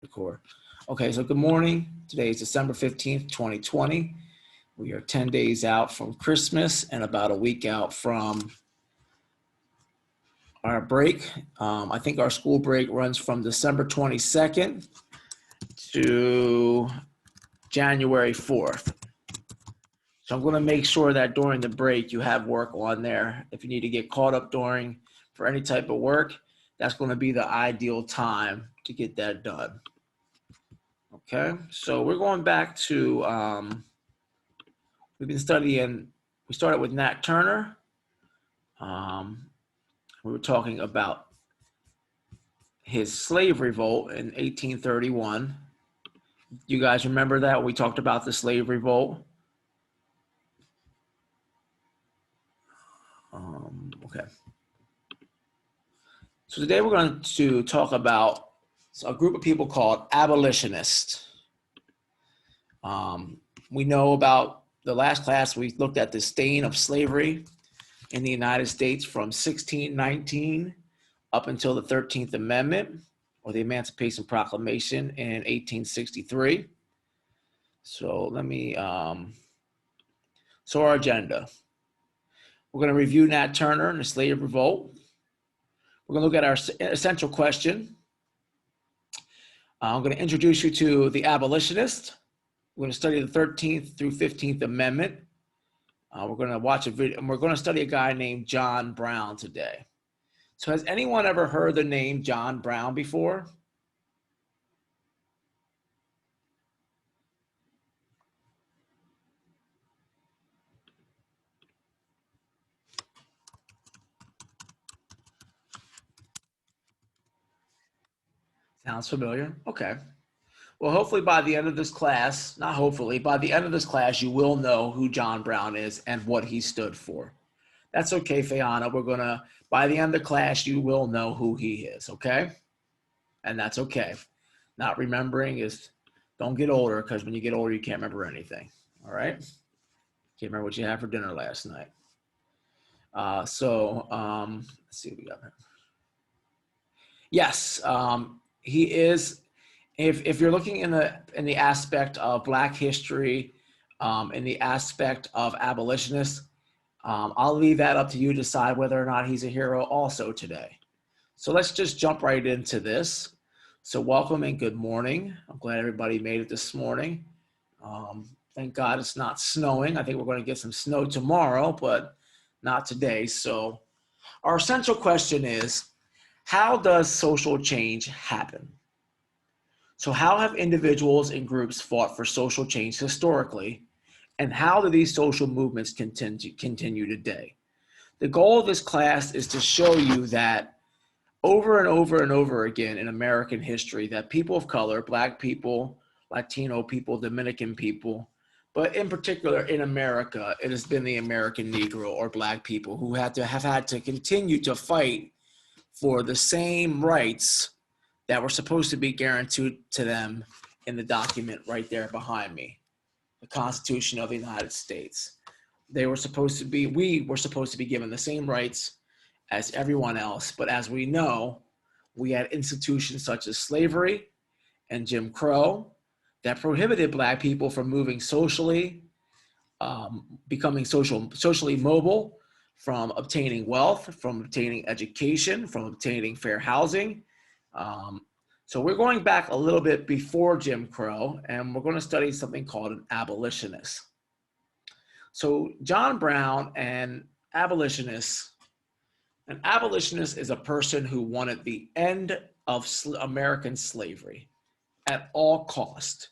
Record. Okay, so good morning. Today is December 15th, 2020. We are 10 days out from Christmas and about a week out from our break. I think our school break runs from December 22nd to January 4th. So I'm going to make sure that during the break you have work on there. If you need to get caught up for any type of work, that's going to be the ideal time to get that done. Okay, so we're going back to, we've been studying, we started with Nat Turner. We were talking about his slave revolt in 1831. You guys remember that? We talked about the slave revolt. Okay. So today we're going to talk about a group of people called abolitionists. We know about the last class, we looked at the stain of slavery in the United States from 1619 up until the 13th Amendment or the Emancipation Proclamation in 1863. So let me, so our agenda. We're going to review Nat Turner and the slave revolt. We're going to look at our essential question. I'm going to introduce you to the abolitionists. We're going to study the 13th through 15th Amendment. We're going to watch a video, and we're going to study a guy named John Brown today. So has anyone ever heard the name John Brown before? Sounds familiar? Okay. Well, hopefully by the end of this class, not hopefully, by the end of this class, you will know who John Brown is and what he stood for. That's okay, Fayana. We're going to, by the end of the class, you will know who he is, okay? And that's okay. Not remembering is, don't get older, because when you get older, you can't remember anything, all right? Can't remember what you had for dinner last night. Let's see what we got here. Yes, he is. If you're looking in the aspect of Black history, in the aspect of abolitionists, I'll leave that up to you to decide whether or not he's a hero also today. So let's just jump right into this. So welcome and good morning. I'm glad everybody made it this morning. Thank God it's not snowing. I think we're going to get some snow tomorrow, but not today. So our essential question is, how does social change happen? So how have individuals and groups fought for social change historically, and how do these social movements continue today? The goal of this class is to show you that over and over and over again in American history that people of color, Black people, Latino people, Dominican people, but in particular in America, it has been the American Negro or Black people who have had to continue to fight for the same rights that were supposed to be guaranteed to them in the document right there behind me, the Constitution of the United States. We were supposed to be given the same rights as everyone else, but as we know, we had institutions such as slavery and Jim Crow that prohibited Black people from moving socially, becoming socially mobile, from obtaining wealth, from obtaining education, from obtaining fair housing. So we're going back a little bit before Jim Crow, and we're going to study something called an abolitionist. So John Brown and abolitionists. An abolitionist is a person who wanted the end of American slavery at all cost.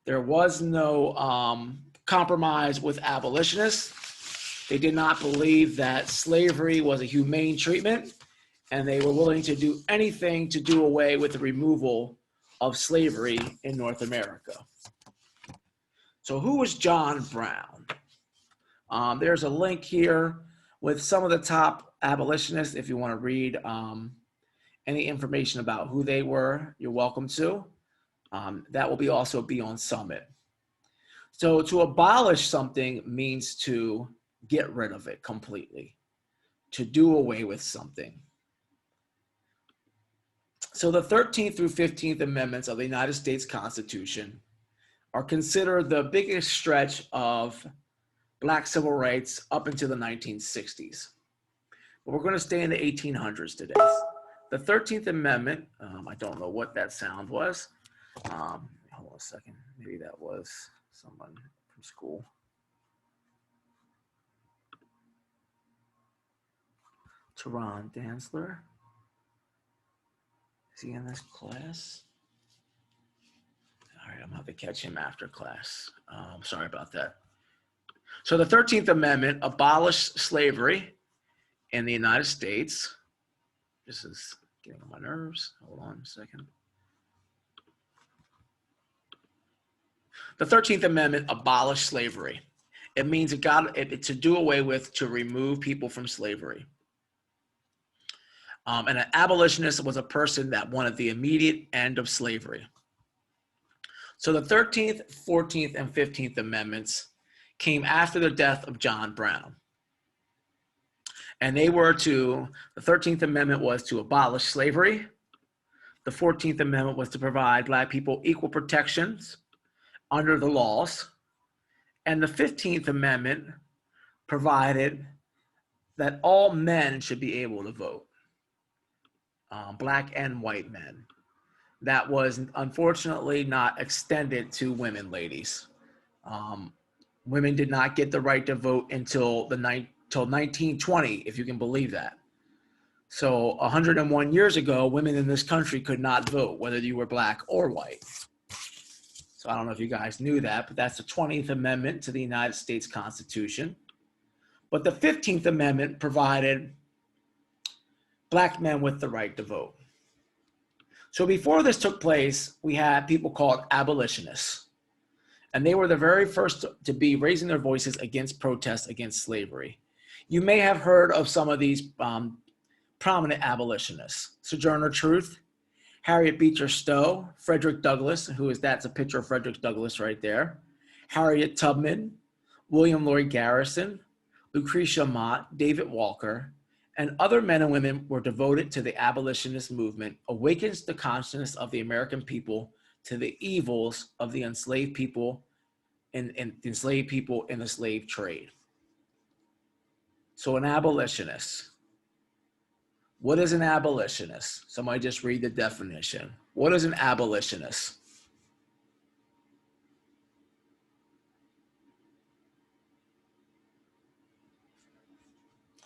There was no compromise with abolitionists. They did not believe that slavery was a humane treatment, and they were willing to do anything to do away with the removal of slavery in North America. So who was John Brown? There's a link here with some of the top abolitionists. If you want to read any information about who they were, you're welcome to. That will also be on Summit. So to abolish something means to get rid of it completely, to do away with something. So the 13th through 15th Amendments of the United States Constitution are considered the biggest stretch of Black civil rights up into the 1960s. But we're going to stay in the 1800s today. The 13th Amendment, I don't know what that sound was. Hold on a second. Maybe that was someone from school. Teron Dantzler. Is he in this class? All right, I'm going to have to catch him after class. Sorry about that. So the 13th Amendment abolished slavery in the United States. This is getting on my nerves. Hold on a second. The 13th Amendment abolished slavery. It means it to do away with, to remove people from slavery. And an abolitionist was a person that wanted the immediate end of slavery. So the 13th, 14th, and 15th Amendments came after the death of John Brown. And the 13th Amendment was to abolish slavery. The 14th Amendment was to provide Black people equal protections under the laws. And the 15th Amendment provided that all men should be able to vote, Black and white men. That was unfortunately not extended to women, ladies. Women did not get the right to vote until 1920, if you can believe that. So 101 years ago, women in this country could not vote, whether you were Black or white. So I don't know if you guys knew that, but that's the 20th Amendment to the United States Constitution. But the 15th Amendment provided Black men with the right to vote. So before this took place, we had people called abolitionists. And they were the very first to be raising their voices against protests against slavery. You may have heard of some of these prominent abolitionists: Sojourner Truth, Harriet Beecher Stowe, Frederick Douglass, that's a picture of Frederick Douglass right there, Harriet Tubman, William Lloyd Garrison, Lucretia Mott, David Walker, and other men and women were devoted to the abolitionist movement, awakens the consciousness of the American people to the evils of the enslaved people in the slave trade. So an abolitionist. What is an abolitionist? Somebody just read the definition. What is an abolitionist?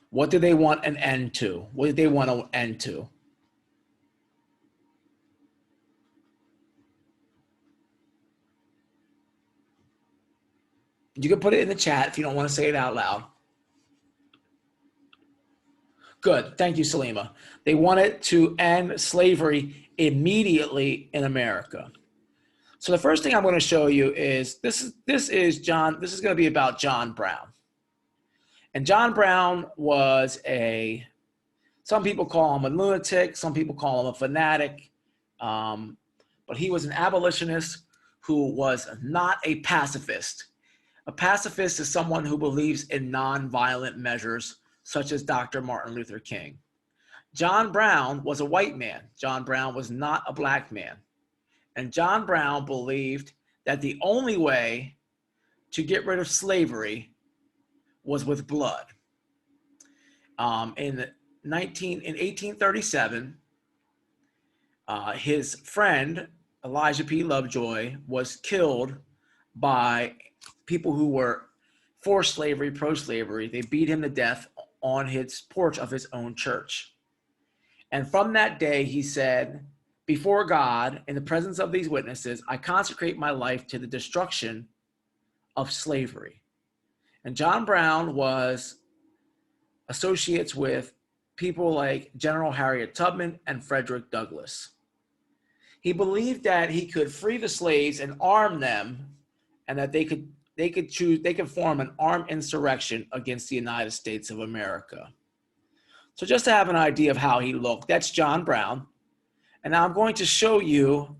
What do they want an end to? What do they want an end to? You can put it in the chat if you don't want to say it out loud. Good. Thank you, Salima. They wanted to end slavery immediately in America. So the first thing I'm going to show you is this is going to be about John Brown. And John Brown was some people call him a lunatic, some people call him a fanatic, but he was an abolitionist who was not a pacifist. A pacifist is someone who believes in nonviolent measures, such as Dr. Martin Luther King. John Brown was a white man. John Brown was not a Black man. And John Brown believed that the only way to get rid of slavery was with blood. In 1837, his friend, Elijah P. Lovejoy, was killed by people who were for slavery, pro-slavery. They beat him to death on his porch of his own church. And from that day, he said, before God, in the presence of these witnesses, I consecrate my life to the destruction of slavery. And John Brown was associates with people like General Harriet Tubman and Frederick Douglass. He believed that he could free the slaves and arm them, and that they could form an armed insurrection against the United States of America. So just to have an idea of how he looked, that's John Brown. And now I'm going to show you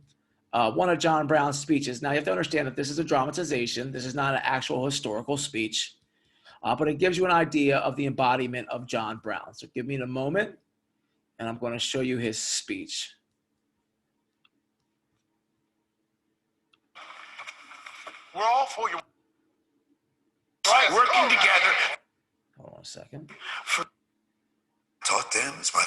one of John Brown's speeches. Now you have to understand that this is a dramatization. This is not an actual historical speech, but it gives you an idea of the embodiment of John Brown. So give me a moment, and I'm going to show you his speech. We're all for you. Right, working together. Hold on a second. Taught them is my.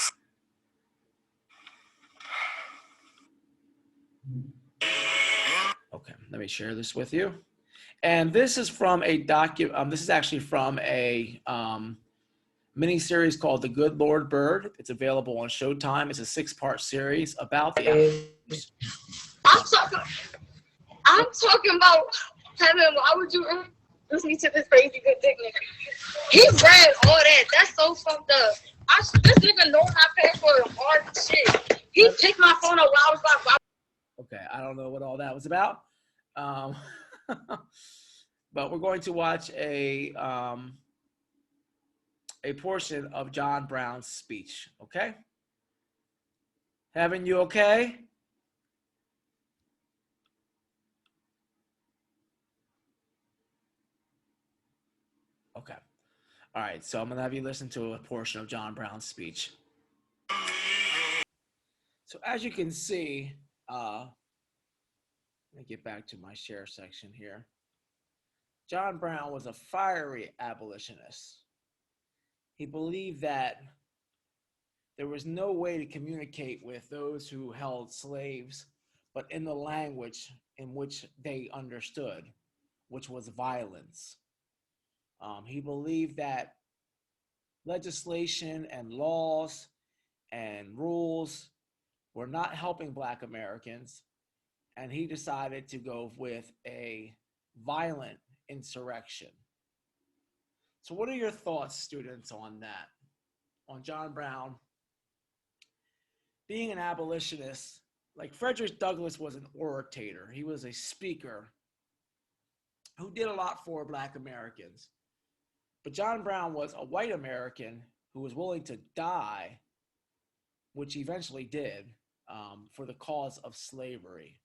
Okay, let me share this with you. And this is from a this is actually from a mini-series called The Good Lord Bird. It's available on Showtime. It's a 6-part series about the... I'm talking about Kevin. Why would you listen to this crazy good dick nigga? He read all that. That's so fucked up. This nigga knows I pay for hard shit. He picked my phone up while I was like, wow. Okay, I don't know what all that was about. But we're going to watch a portion of John Brown's speech, okay? Heaven, you okay? Okay. All right, so I'm going to have you listen to a portion of John Brown's speech. So as you can see, let me get back to my share section here. John Brown was a fiery abolitionist. He believed that there was no way to communicate with those who held slaves, but in the language in which they understood, which was violence. He believed that legislation and laws and rules were not helping Black Americans, and he decided to go with a violent insurrection. So what are your thoughts, students, on that? On John Brown being an abolitionist? Like Frederick Douglass was an orator. He was a speaker who did a lot for Black Americans. But John Brown was a white American who was willing to die, which he eventually did, for the cause of slavery.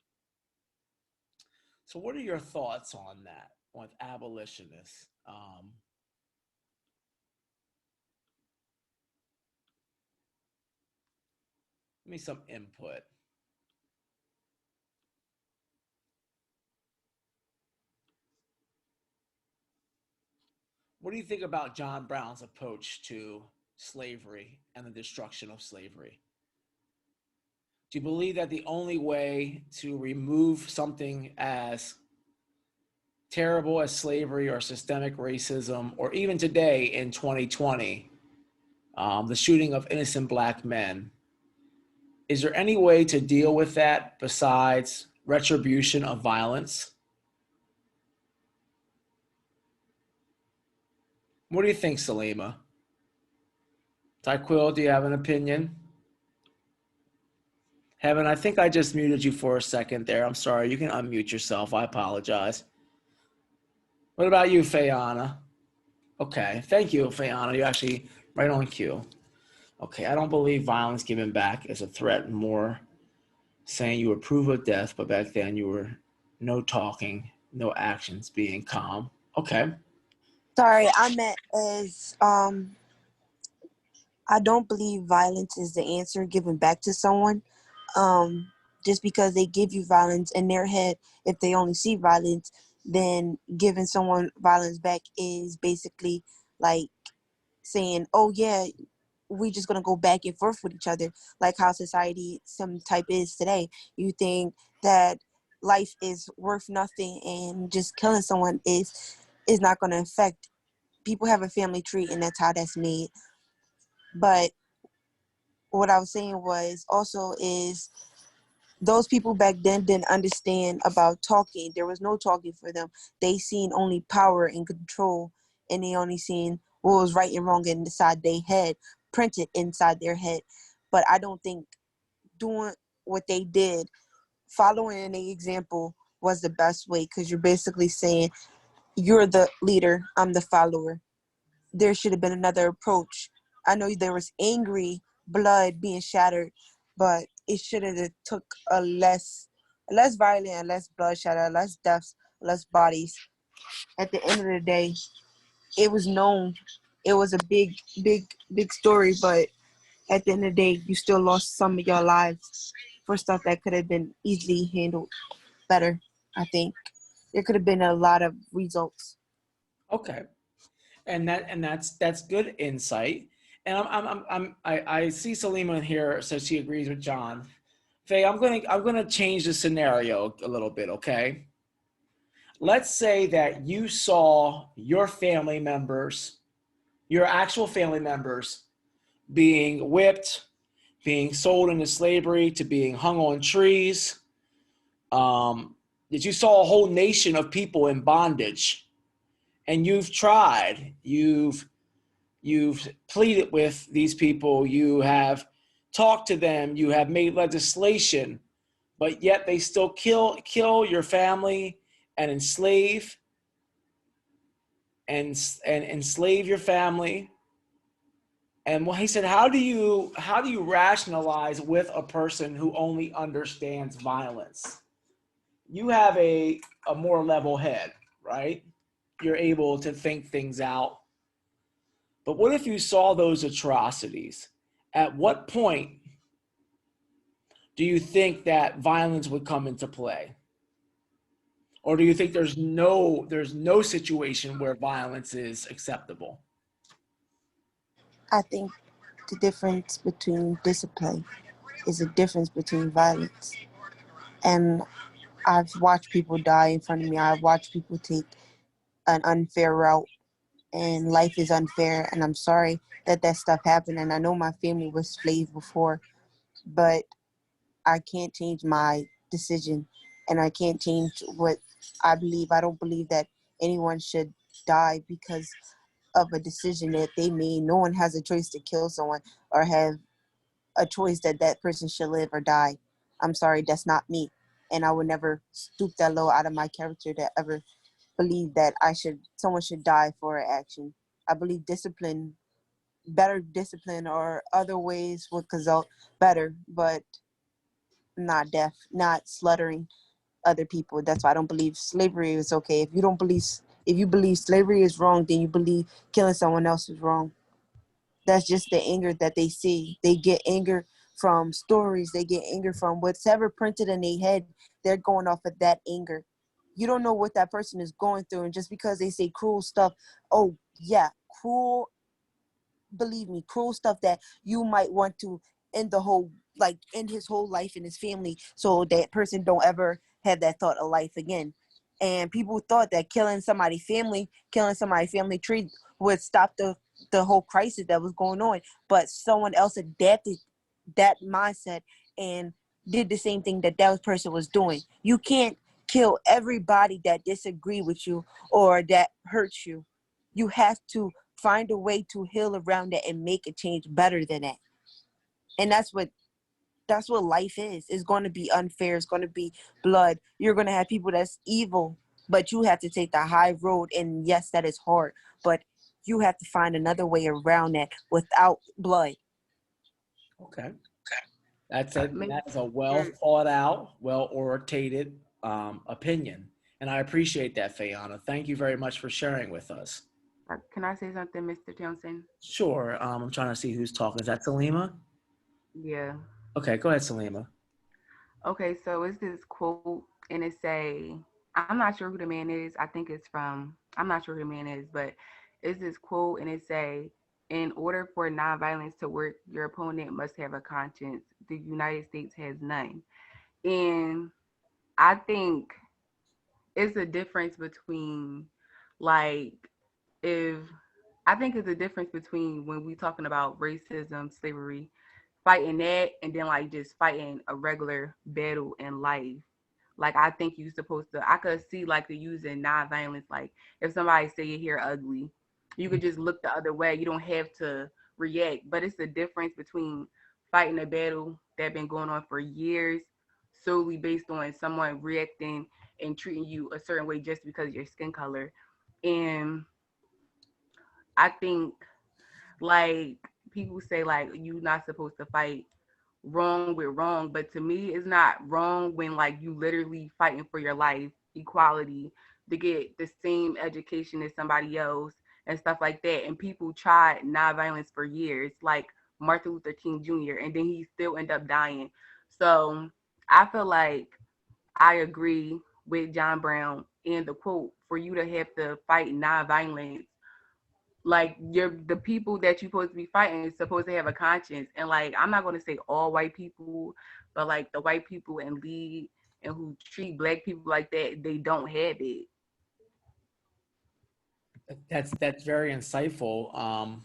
So what are your thoughts on that, on abolitionists? Give me some input. What do you think about John Brown's approach to slavery and the destruction of slavery? Do you believe that the only way to remove something as terrible as slavery or systemic racism, or even today in 2020, the shooting of innocent Black men, is there any way to deal with that besides retribution of violence? What do you think, Salima? Tyquil, do you have an opinion? Heaven, I think I just muted you for a second there. I'm sorry. You can unmute yourself. I apologize. What about you, Fayana? Okay. Thank you, Fayana. You're actually right on cue. Okay. I don't believe violence given back is a threat, more saying you approve of death, but back then you were no talking, no actions, being calm. Okay. Sorry, I meant as I don't believe violence is the answer given back to someone. Just because they give you violence in their head, if they only see violence, then giving someone violence back is basically like saying, oh yeah, we just gonna go back and forth with each other, like how society some type is today. You think that life is worth nothing and just killing someone is not gonna affect. People have a family tree and that's how that's made. But what I was saying was also is those people back then didn't understand about talking. There was no talking for them. They seen only power and control, and they only seen what was right and wrong inside their head, printed inside their head. But I don't think doing what they did, following the example, was the best way, because you're basically saying you're the leader, I'm the follower. There should have been another approach. I know there was angry blood being shattered, but it should have took a less violent, and less bloodshed, less deaths, less bodies. At the end of the day, it was known. It was a big story, but at the end of the day, you still lost some of your lives for stuff that could have been easily handled better, I think. There could have been a lot of results. Okay, and that's good insight. And I see Salima in here says she agrees with John. Faye, I'm gonna change the scenario a little bit. Okay, let's say that you saw your family members, your actual family members, being whipped, being sold into slavery, to being hung on trees. That you saw a whole nation of people in bondage, and you've pleaded with these people, you have talked to them, you have made legislation, but yet they still kill your family and and enslave your family. And he said, how do you rationalize with a person who only understands violence? You have a more level head, right? You're able to think things out. But what if you saw those atrocities? At what point do you think that violence would come into play? Or do you think there's no situation where violence is acceptable? I think the difference between discipline is a difference between violence. And I've watched people die in front of me. I've watched people take an unfair route, and life is unfair. And I'm sorry that that stuff happened. And I know my family was slaves before, but I can't change my decision, and I can't change what I believe. I don't believe that anyone should die because of a decision that they made. No one has a choice to kill someone or have a choice that that person should live or die. I'm sorry, that's not me. And I would never stoop that low out of my character to ever believe that someone should die for an action. I believe discipline, better discipline or other ways would result better, but not death, not slaughtering other people. That's why I don't believe slavery is okay. If you believe slavery is wrong, then you believe killing someone else is wrong. That's just the anger that they see. They get anger from stories. They get anger from whatever printed in their head. They're going off of that anger. You don't know what that person is going through, and just because they say cruel stuff, oh yeah, cruel, believe me, cruel stuff that you might want to end the whole, like end his whole life and his family, so that person don't ever have that thought of life again. And people thought that killing somebody's family tree would stop the whole crisis that was going on, but someone else adapted that mindset and did the same thing that that person was doing. You can't kill everybody that disagree with you or that hurts you. You have to find a way to heal around it and make a change better than that. And that's what life is. It's going to be unfair. It's going to be blood. You're going to have people that's evil, but you have to take the high road. And yes, that is hard, but you have to find another way around that without blood. Okay. That is a well Mr. thought out, well orated opinion. And I appreciate that, Fayana. Thank you very much for sharing with us. Can I say something, Mr. Townsend? Sure. I'm trying to see who's talking. Is that Salima? Yeah. Okay, go ahead, Salima. Okay, so it's this quote, and it say, I'm not sure who the man is. I think it's from, I'm not sure who the man is, but it's this quote, and it say, in order for nonviolence to work, your opponent must have a conscience. The United States has none. And I think it's a difference between, like, if I think it's a difference between when we talking about racism, slavery, fighting that, and then like just fighting a regular battle in life. Like I think you're supposed to. I could see like the using nonviolence. Like if somebody say your hair ugly, you could just look the other way. You don't have to react. But it's the difference between fighting a battle that been going on for years, solely based on someone reacting and treating you a certain way just because of your skin color. And I think like people say like you're not supposed to fight wrong with wrong, but to me it's not wrong when like you literally fighting for your life, equality, to get the same education as somebody else and stuff like that. And people tried nonviolence for years, like Martin Luther King Jr., and then he still ended up dying. So I feel like I agree with John Brown and the quote, for you to have to fight nonviolence, like the people that you're supposed to be fighting is supposed to have a conscience. And like, I'm not going to say all white people, but like the white people in league and who treat black people like that, they don't have it. That's very insightful.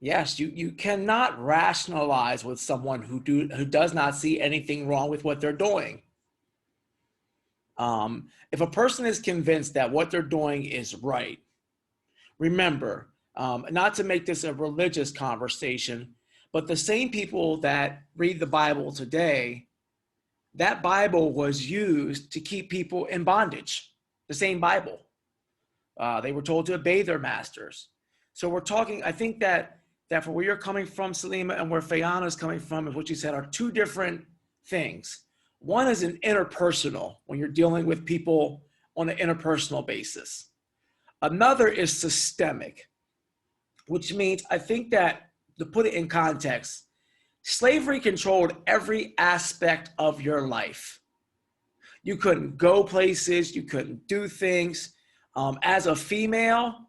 Yes, you cannot rationalize with someone who does not see anything wrong with what they're doing. If a person is convinced that what they're doing is right, remember, not to make this a religious conversation, but the same people that read the Bible today, that Bible was used to keep people in bondage. The same Bible. They were told to obey their masters. So we're talking, I think that for where you're coming from, Salima, and where Fayana is coming from, is what you said are two different things. One is an interpersonal, when you're dealing with people on an interpersonal basis. Another is systemic, which means I think that, to put it in context, slavery controlled every aspect of your life. You couldn't go places, you couldn't do things. As a female,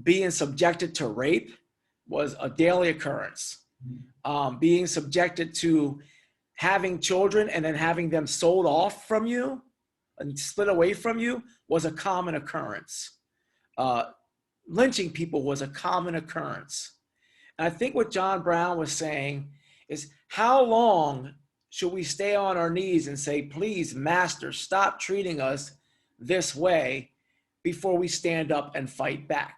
being subjected to rape was a daily occurrence. Being subjected to having children and then having them sold off from you and split away from you was a common occurrence. Uh, Lynching people was a common occurrence. And I think what John Brown was saying is, how long should we stay on our knees and say, please, master, stop treating us this way, before we stand up and fight back?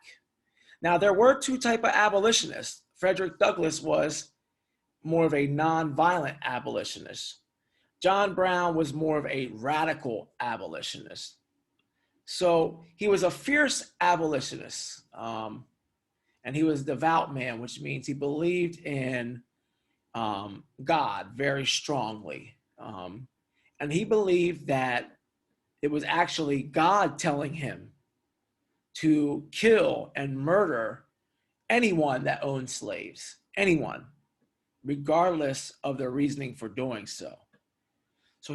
Now, there were two types of abolitionists. Frederick Douglass was more of a nonviolent abolitionist. John Brown was more of a radical abolitionist. So he was a fierce abolitionist, and he was a devout man, which means he believed in God very strongly. And he believed that it was actually God telling him to kill and murder anyone that owned slaves, anyone, regardless of their reasoning for doing so. So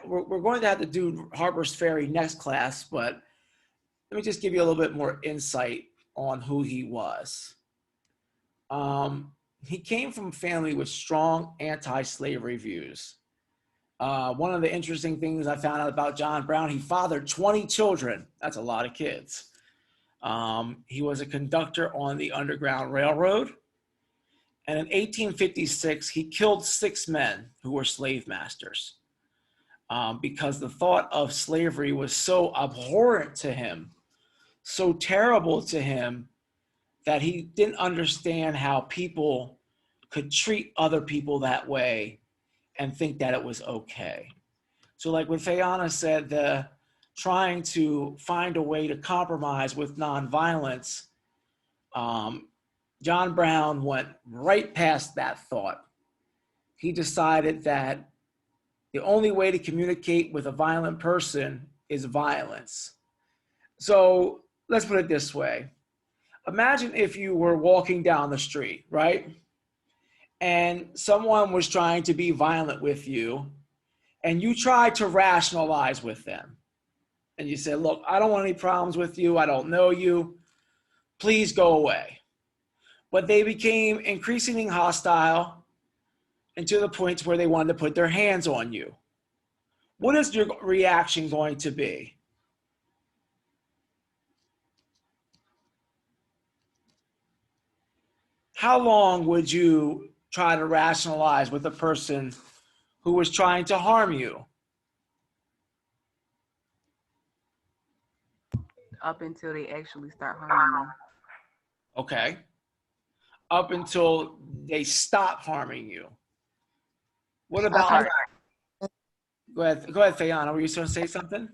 we're going to have to do Harper's Ferry next class, but let me just give you a little bit more insight on who he was. He came from a family with strong anti-slavery views. One of the interesting things I found out about John Brown, he fathered 20 children. That's a lot of kids. He was a conductor on the Underground Railroad. And in 1856, he killed 6 men who were slave masters, because the thought of slavery was so abhorrent to him, so terrible to him, that he didn't understand how people could treat other people that way and think that it was okay. So like what Fayana said, the trying to find a way to compromise with nonviolence, John Brown went right past that thought. He decided that the only way to communicate with a violent person is violence. So let's put it this way. Imagine if you were walking down the street, right? And someone was trying to be violent with you, and you tried to rationalize with them. And you said, look, I don't want any problems with you. I don't know you. Please go away. But they became increasingly hostile, and to the point where they wanted to put their hands on you. What is your reaction going to be? How long would you try to rationalize with a person who was trying to harm you? Up until they actually start harming me. Okay. Up until they stop harming you. What I, about, believe, go ahead, Fayana. Were you going to say something?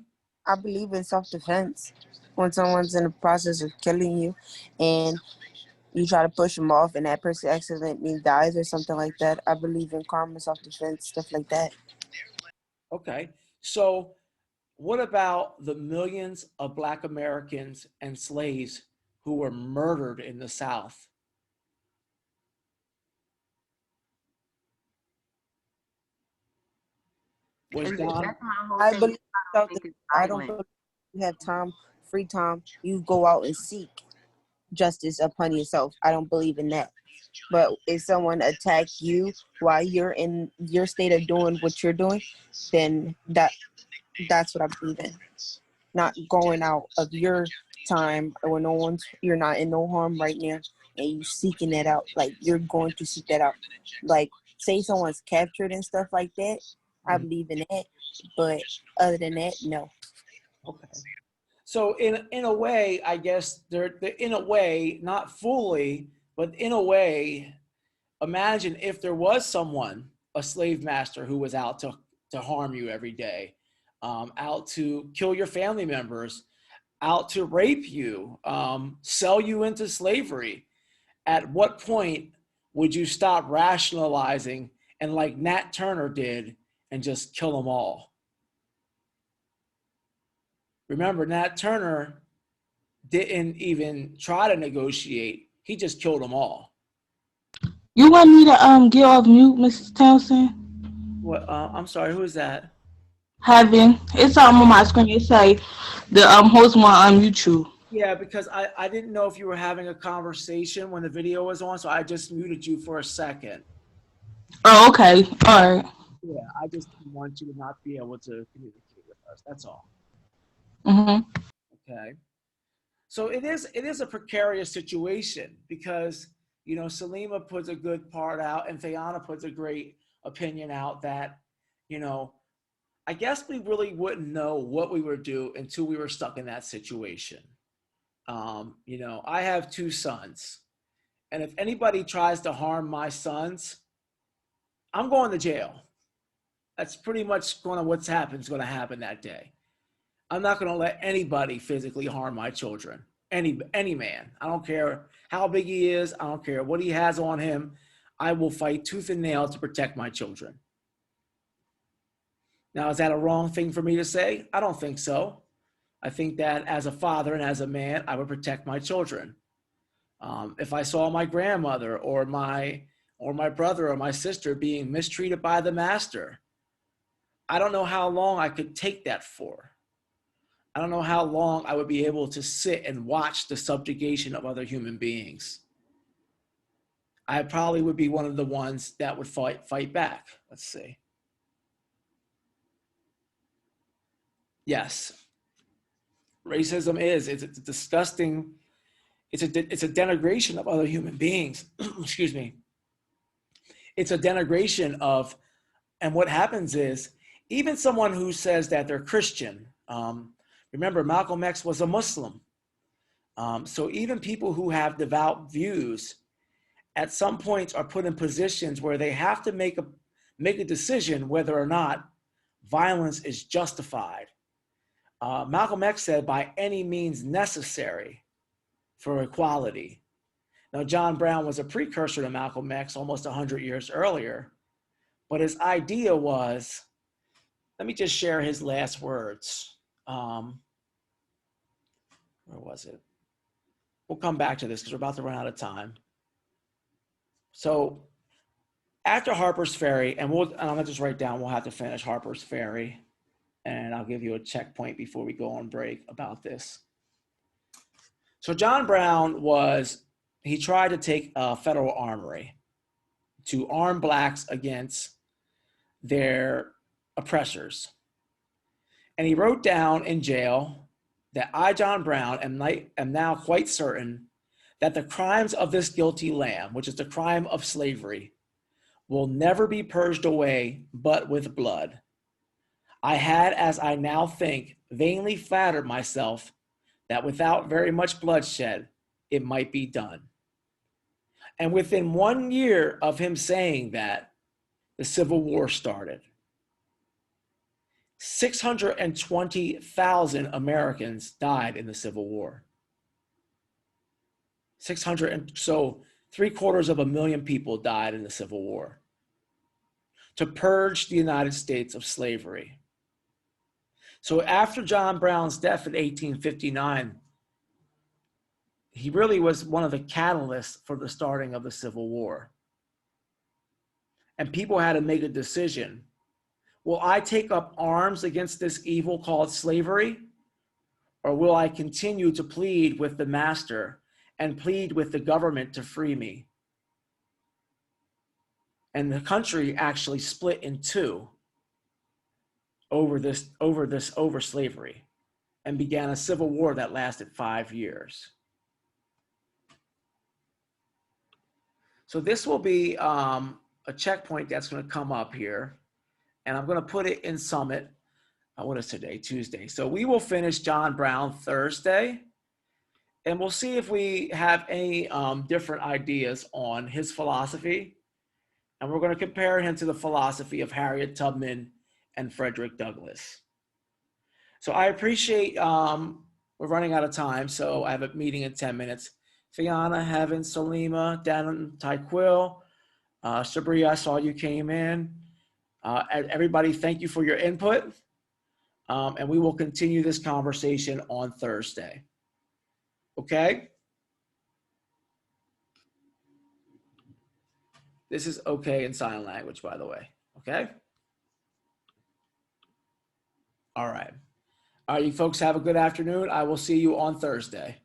I believe in self-defense. When someone's in the process of killing you and you try to push them off and that person accidentally dies or something like that, I believe in karma, self-defense, stuff like that. Okay. So what about the millions of Black Americans and slaves who were murdered in the South? Was That's John, my whole I thing. believe I don't think it's I don't violent. you have time, free time, you go out and seek justice upon yourself. I don't believe in that. But if someone attack you while you're in your state of doing what you're doing, then that's what I believe in. Not going out of your time when you're not in no harm right now and you seeking that out. Like you're going to seek that out. Like say someone's captured and stuff like that, I Mhm. believe in that. But other than that, no. Okay. So in a way, I guess they're in a way, not fully, but in a way, imagine if there was someone, a slave master, who was out to harm you every day, out to kill your family members, out to rape you, sell you into slavery. At what point would you stop rationalizing and, like Nat Turner did, and just kill them all? Remember, Nat Turner didn't even try to negotiate. He just killed them all. You want me to get off mute, Mrs. Townsend? What? I'm sorry. Who is that? Having it's something on my screen. It say the host want to unmute you. Yeah, because I didn't know if you were having a conversation when the video was on, so I just muted you for a second. Oh, okay. All right. Yeah, I just didn't want you to not be able to communicate with us. That's all. Mhm. Okay. So it is a precarious situation because Salima puts a good part out and Thayana puts a great opinion out that you know I guess we really wouldn't know what we would do until we were stuck in that situation. I have two sons, and if anybody tries to harm my sons, I'm going to jail. That's pretty much going to going to happen that day. I'm not going to let anybody physically harm my children. Any man. I don't care how big he is. I don't care what he has on him. I will fight tooth and nail to protect my children. Now, is that a wrong thing for me to say? I don't think so. I think that as a father and as a man, I would protect my children. If I saw my grandmother or my brother or my sister being mistreated by the master, I don't know how long I could take that for. I don't know how long I would be able to sit and watch the subjugation of other human beings. I probably would be one of the ones that would fight back. Let's see. Yes, racism it's a disgusting. It's a denigration of other human beings. Excuse me. It's a denigration of, and what happens is, even someone who says that they're Christian. Remember, Malcolm X was a Muslim. So even people who have devout views at some points are put in positions where they have to make a decision whether or not violence is justified. Malcolm X said, by any means necessary for equality. Now, John Brown was a precursor to Malcolm X almost 100 years earlier, but his idea was, let me just share his last words. Where was it? We'll come back to this because we're about to run out of time. So after Harper's Ferry, and I'm gonna just write down, we'll have to finish Harper's Ferry, and I'll give you a checkpoint before we go on break about this. So John Brown he tried to take a federal armory to arm blacks against their oppressors. And he wrote down in jail that I, John Brown, am now quite certain that the crimes of this guilty lamb, which is the crime of slavery, will never be purged away but with blood. I had, as I now think, vainly flattered myself that without very much bloodshed, it might be done. And within 1 year of him saying that, the Civil War started. 620,000 Americans died in the Civil War. 600, so 750,000 people died in the Civil War to purge the United States of slavery. So after John Brown's death in 1859, he really was one of the catalysts for the starting of the Civil War. And people had to make a decision. Will I take up arms against this evil called slavery? or will I continue to plead with the master and plead with the government to free me? And the country actually split in two over slavery, and began a civil war that lasted 5 years. So this will be a checkpoint that's going to come up here, and I'm going to put it in Summit. What is today? Tuesday. So we will finish John Brown Thursday, and we'll see if we have any different ideas on his philosophy, and we're going to compare him to the philosophy of Harriet Tubman and Frederick Douglass. So I appreciate, we're running out of time, so I have a meeting in 10 minutes. Fiona, Heaven, Salima, Dan, Tyquil, Sabri, I saw you came in. Everybody, thank you for your input. And we will continue this conversation on Thursday. Okay? This is okay in sign language, by the way. Okay? All right. All right, you folks have a good afternoon. I will see you on Thursday.